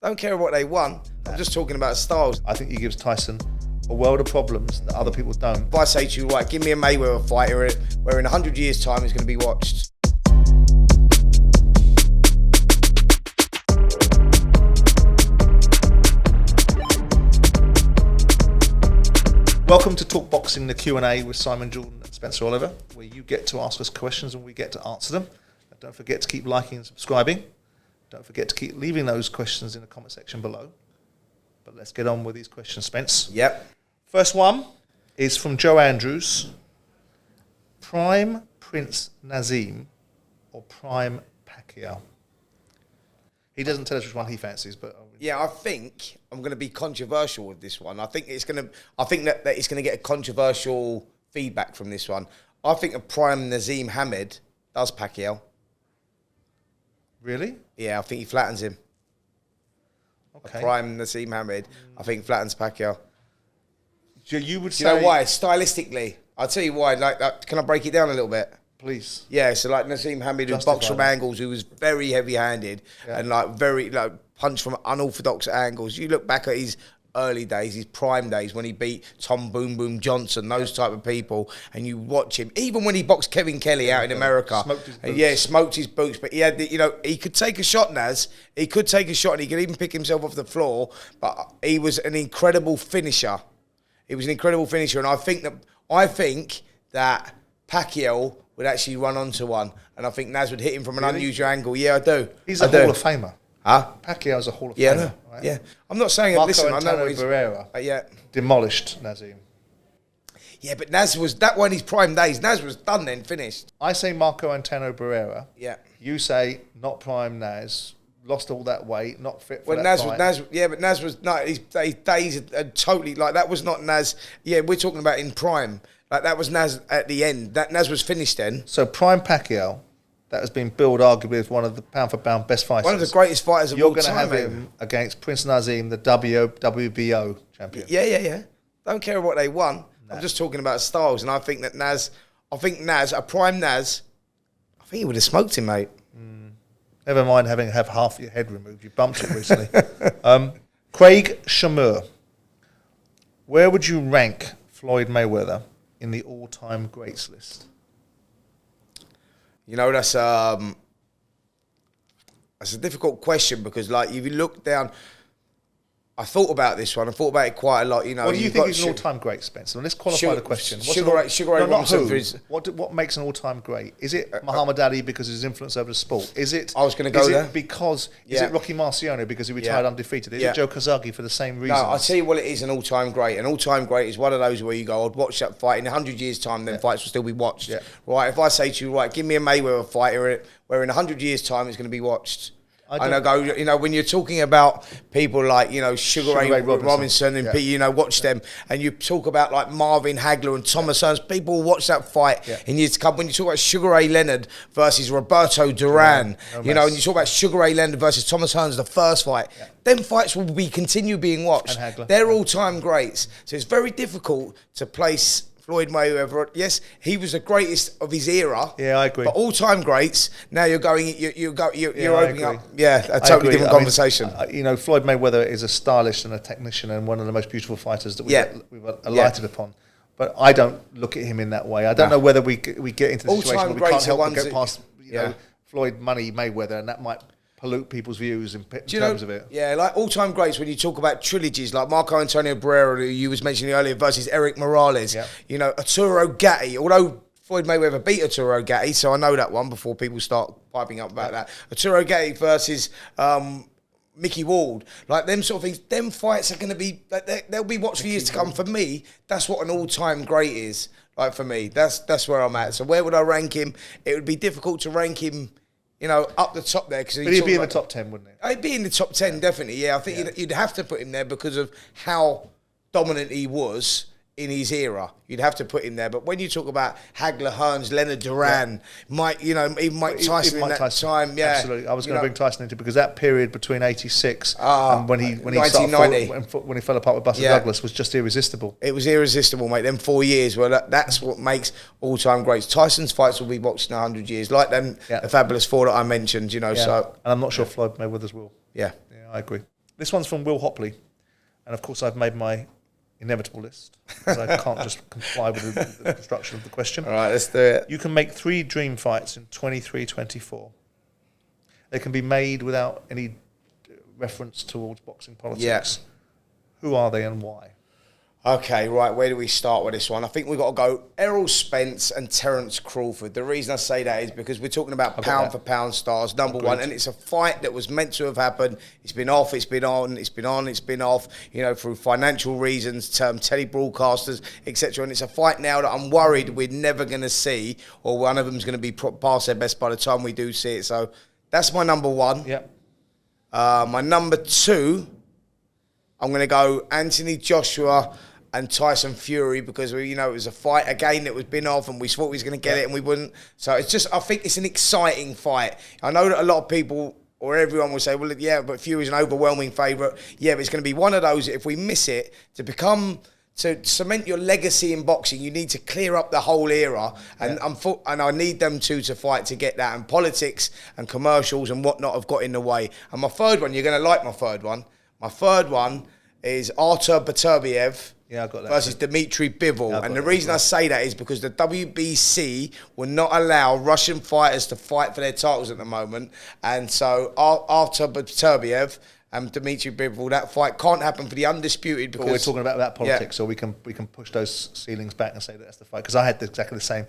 Don't care what they won. I'm just talking about styles. I think he gives Tyson a world of problems that other people don't. If I say to you, right, give me a Mayweather fight where in 100 years' time is going to be watched. Welcome to Talk Boxing, the Q&A with Simon Jordan and Spencer Oliver, where you get to ask us questions and we get to answer them. And don't forget to keep liking and subscribing. Don't forget to keep leaving those questions in the comment section below. But let's get on with these questions, Spence. Yep. First one is from Joe Andrews. Prime Prince Naseem or Prime Pacquiao? He doesn't tell us which one he fancies, but yeah, I think I'm going to be controversial with this one. I think it's going to. I think that it's going to get a controversial feedback from this one. I think a prime Naseem Hamed does Pacquiao. Really? Yeah, I think he flattens him. Okay. A prime Naseem Hamed, I think flattens Pacquiao. So you would say? Do you know why? Stylistically, I'll tell you why. Like, can I break it down a little bit? Please. Yeah, so like Naseem Hamed, who boxed from angles, who was very heavy-handed and very punched from unorthodox angles. You look back at his early days, his prime days, when he beat Tom Boom Boom Johnson, those type of people, and you watch him, even when he boxed Kevin Kelly out in America. Smoked his boots. Yeah, smoked his boots, but he had, he could take a shot, Naz. He could take a shot, and he could even pick himself off the floor, but he was an incredible finisher. He was an incredible finisher, and I think that Pacquiao would actually run onto one, and I think Naz would hit him from an unusual angle. Yeah, I do. He's a Hall of Famer. Huh? Pacquiao's a Hall of Yeah, Famer. Right? yeah. I'm not saying Marco listen, I know Antano he's Barrera demolished Naseem. Yeah, but Naz was that one his prime days. Naz was done then, finished. I say Marco Antano Barrera. Yeah. You say not prime Naz. Lost all that weight, not fit for well, that Naz fight. was Naz. Yeah, but Naz was no. His days are totally like that. Was not Naz. Yeah, we're talking about in prime. Like that was Naz at the end. That Naz was finished then. So prime Pacquiao, that has been billed arguably as one of the pound for pound best fighters. One of the greatest fighters of all time. You're going to have him against Prince Naseem, the WBO champion. Yeah. Don't care what they won. I'm just talking about styles, and I think that Naz, a prime Naz, I think he would have smoked him, mate. Never mind having half your head removed. You bumped it recently. Craig Shamur. Where would you rank Floyd Mayweather in the all-time greats list? You know, that's a difficult question because, like, if you look down, I thought about this one. I thought about it quite a lot. You know, what do you think is an all-time great, Spencer? Let's qualify the question. Sugar Ray Robinson. What makes an all-time great? Is it Muhammad Ali because of his influence over the sport? Is it? I was going to go there. Is it Rocky Marciano because he retired undefeated? Is it Joe Kozagi for the same reason? No, I'll tell you what it is. An all-time great. An all-time great is one of those where you go, I'd watch that fight in 100 years' time. Then fights will still be watched. Yeah. Right. If I say to you, right, give me a Mayweather fight where in 100 years' time it's going to be watched. And I go, you know, when you're talking about people like, you know, Sugar Ray Robinson and watch them, and you talk about like Marvin Hagler and Thomas Hearns, people will watch that fight in years to come. When you talk about Sugar Ray Leonard versus Roberto Duran, and you talk about Sugar Ray Leonard versus Thomas Hearns, the first fight, them fights will continue being watched. They're all-time greats. So it's very difficult to place Floyd Mayweather, yes, he was the greatest of his era. Yeah, I agree. But all-time greats. Now you're opening up. Yeah, a totally different conversation. You know, Floyd Mayweather is a stylist and a technician and one of the most beautiful fighters that we've alighted upon. But I don't look at him in that way. I don't know whether we get into the situation where we can't help but get past Floyd Money Mayweather, and that might pollute people's views in terms of it. Yeah, like all-time greats when you talk about trilogies, like Marco Antonio Barrera, who you was mentioning earlier, versus Eric Morales. Yeah. You know, Arturo Gatti, although Floyd Mayweather beat Arturo Gatti, so I know that one before people start piping up about that. Arturo Gatti versus Mickey Ward, like them sort of things. Them fights are going to be, they'll be watched for years to come. For me, that's what an all-time great is. Like for me, that's where I'm at. So where would I rank him? It would be difficult to rank him, you know, up the top there. But he'd be in the top 10, wouldn't he? He'd be in the top 10, definitely, yeah. I think you'd have to put him there because of how dominant he was in his era. You'd have to put him there. But when you talk about Hagler, Hearns, Leonard Duran, Mike, you know, even Mike Tyson in that time, absolutely. I was going to bring Tyson into because that period between '86 and when he fell apart with Buster Douglas was just irresistible. It was irresistible, mate. Them 4 years, well, that's what makes all-time greats. Tyson's fights will be watched in 100 years, like them, the Fabulous Four that I mentioned. You know, so and I'm not sure Floyd Mayweather's will. Yeah, I agree. This one's from Will Hopley. And, of course, I've made my inevitable list because I can't just comply with the construction of the question. All right, let's do it. You can make 3 dream fights in 23-24. They can be made without any reference towards boxing politics. Yes. Who are they and why? Okay, right, where do we start with this one? I think we've got to go Errol Spence and Terence Crawford. The reason I say that is because we're talking about pound-for-pound stars, number one, and it's a fight that was meant to have happened. It's been off, it's been on, it's been on, it's been off, you know, through financial reasons, telly broadcasters, etc. And it's a fight now that I'm worried we're never going to see, or one of them's going to be past their best by the time we do see it. So that's my number one. Yep. My number two, I'm going to go Anthony Joshua and Tyson Fury, because it was a fight again that was been off and we thought we was going to get it and we wouldn't. So it's just, I think it's an exciting fight. I know that a lot of people or everyone will say, well, yeah, but Fury's an overwhelming favourite. Yeah, but it's going to be one of those, if we miss it, to cement your legacy in boxing, you need to clear up the whole era, and I need them two to fight to get that. And politics and commercials and whatnot have got in the way. And my third one, you're going to like my third one. My third one is Artur Beterbiev. Yeah, I got that. Versus Dmitry Bivol. And the reason I say that is because the WBC will not allow Russian fighters to fight for their titles at the moment. And so Artur Beterbiev and Dmitry Bivol, that fight can't happen for the undisputed. Because we're talking about politics, so we can push those ceilings back and say that's the fight. Because I had exactly the same.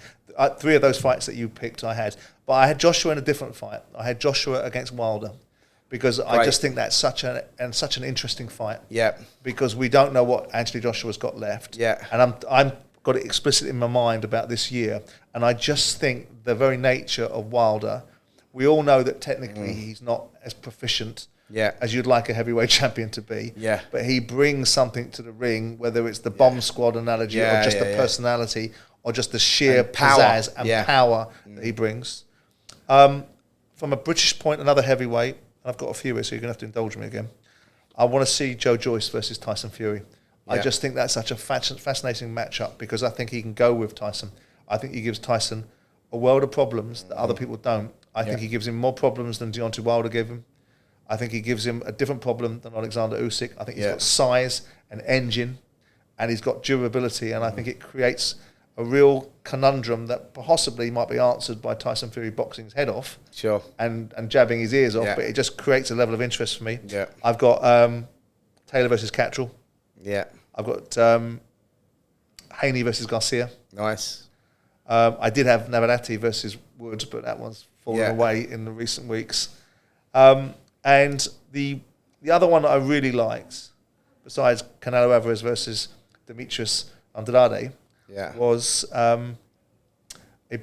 3 of those fights that you picked, I had. But I had Joshua in a different fight. I had Joshua against Wilder. Because I just think that's such an interesting fight. Yeah. Because we don't know what Anthony Joshua's got left. Yeah. And I'm got it explicit in my mind about this year. And I just think the very nature of Wilder, we all know that technically he's not as proficient as you'd like a heavyweight champion to be. Yeah. But he brings something to the ring, whether it's the bomb squad analogy or just the personality or just the sheer pizzazz and power that he brings. From a British point, another heavyweight. I've got a few here, so you're going to have to indulge me again. I want to see Joyce versus Tyson Fury. I just think that's such a fascinating matchup because I think he can go with Tyson. I think he gives Tyson a world of problems that other people don't. I think he gives him more problems than Deontay Wilder gave him. I think he gives him a different problem than Alexander Usyk. I think he's got size and engine, and he's got durability, and I think it creates a real conundrum that possibly might be answered by Tyson Fury boxing his head off and jabbing his ears off, but it just creates a level of interest for me. Yeah. I've got Taylor versus Cattrall. Yeah. I've got Haney versus Garcia. Nice. I did have Navarrete versus Woods, but that one's fallen away in the recent weeks. And the other one that I really liked, besides Canelo Alvarez versus Demetrius Andrade, was a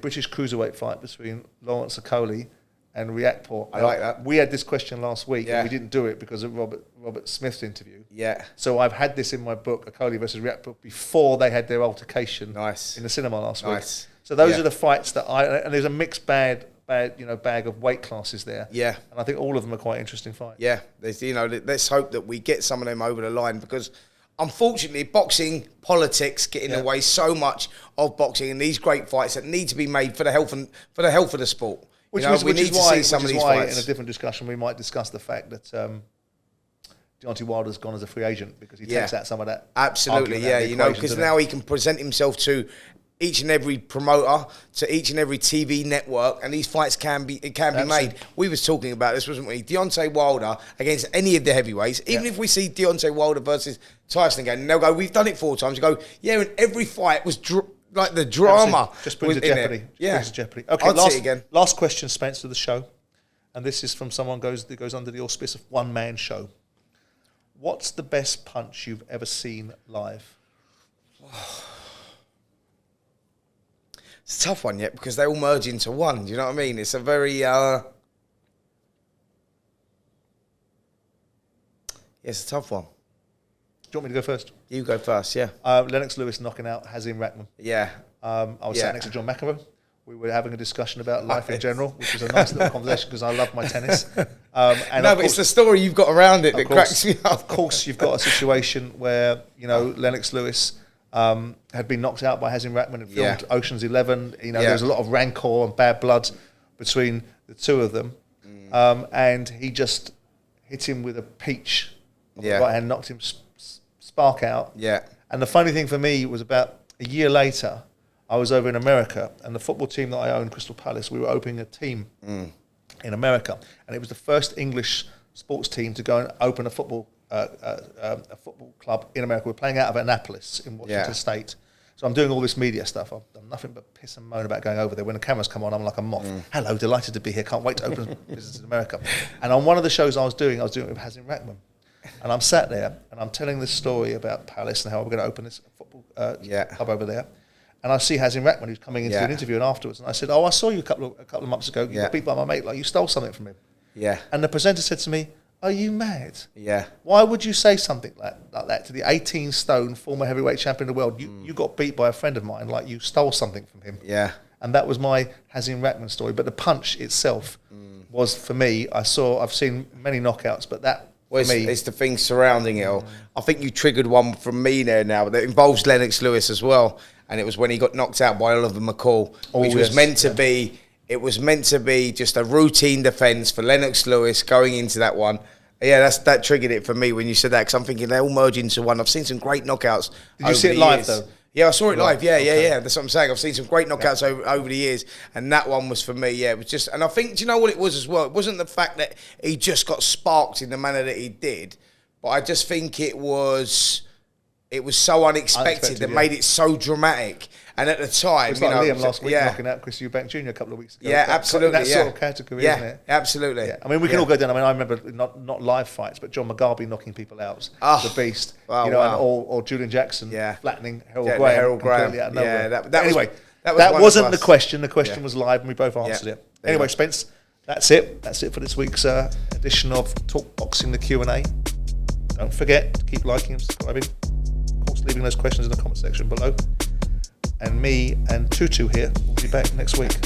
British cruiserweight fight between Lawrence Okoli and Riakporhe. I like that. We had this question last week, and we didn't do it because of Robert Smith's interview. Yeah. So I've had this in my book, Okoli versus Riakporhe, before they had their altercation in the cinema last week. So those are the fights that and there's a mixed bag of weight classes there. Yeah. And I think all of them are quite interesting fights. Yeah. There's, let's hope that we get some of them over the line because unfortunately, boxing, politics get in the way so much of boxing and these great fights that need to be made for the health of the sport. We need to see some of these fights. In a different discussion, we might discuss the fact that Deontay Wilder's gone as a free agent because he takes out some of that. Absolutely, because now he can present himself to each and every promoter, to each and every TV network, and these fights can be made. We was talking about this, wasn't we? Deontay Wilder against any of the heavyweights, even if we see Deontay Wilder versus Tyson again, and they'll go, we've done it 4 times. You go, and every fight was like the drama. Just brings a jeopardy. Brings a jeopardy. Okay, last question, Spence, to the show. And this is from someone that goes under the auspice of one-man show. What's the best punch you've ever seen live? It's a tough one yet because they all merge into one. Do you know what I mean? It's a very... it's a tough one. Do you want me to go first? You go first, yeah. Lennox Lewis knocking out Hasim Rahman. Yeah. I was sat next to John McEnroe. We were having a discussion about life in general, which was a nice little conversation because I love my tennis. But it's the story you've got around it that cracks me up. Of course, you've got a situation where, Lennox Lewis had been knocked out by Hasim Rahman and filmed Ocean's 11. There was a lot of rancor and bad blood between the two of them. And he just hit him with a peach the right hand, knocked him spark out. Yeah. And the funny thing for me was about a year later, I was over in America, and the football team that I owned, Crystal Palace, we were opening a team in America, and it was the first English sports team to go and open a football club in America. We're playing out of Annapolis in Washington State. So I'm doing all this media stuff. I've done nothing but piss and moan about going over there. When the cameras come on, I'm like a moth. Hello, delighted to be here. Can't wait to open business in America. And on one of the shows I was doing it with Hasim Rahman. And I'm sat there, and I'm telling this story about Palace and how we're going to open this football club over there. And I see Hasim Rahman, who's coming into an interview, and afterwards, and I said, "Oh, I saw you a couple of months ago. You got beat by my mate. Like you stole something from him." Yeah. And the presenter said to me, "Are you mad? Yeah. Why would you say something like that to the 18-stone former heavyweight champion of the world? You got beat by a friend of mine, like you stole something from him." Yeah. And that was my Hasim Rahman story. But the punch itself was, for me, I've seen many knockouts, but that, for me... It's the thing surrounding it all. I think you triggered one from me there now that involves Lennox Lewis as well. And it was when he got knocked out by Oliver McCall, which was meant to be... It was meant to be just a routine defence for Lennox Lewis going into that one. Yeah, that triggered it for me when you said that, because I'm thinking they all merge into one. I've seen some great knockouts. Did you see it live, though? Yeah, I saw it live. Yeah. That's what I'm saying. I've seen some great knockouts over the years, and that one was for me. Yeah, it was just, and I think, do you know what it was as well? It wasn't the fact that he just got sparked in the manner that he did, but I just think it was so unexpected that made it so dramatic. And at the time, it's like Liam last week knocking out Chris Eubank Jr. a couple of weeks ago. Yeah, absolutely. That sort of category, isn't it? Absolutely. Yeah. I mean, we can all go down. I mean, I remember not live fights, but John McGarvey knocking people out, the Beast, or Julian Jackson flattening Harold Graham. Anyway, that wasn't the question. The question was live, and we both answered it. Anyway, Spence, that's it. That's it for this week's edition of Talk Boxing, the Q&A. Don't forget to keep liking and subscribing. Of course, leaving those questions in the comment section below. And me and Tutu here will be back next week.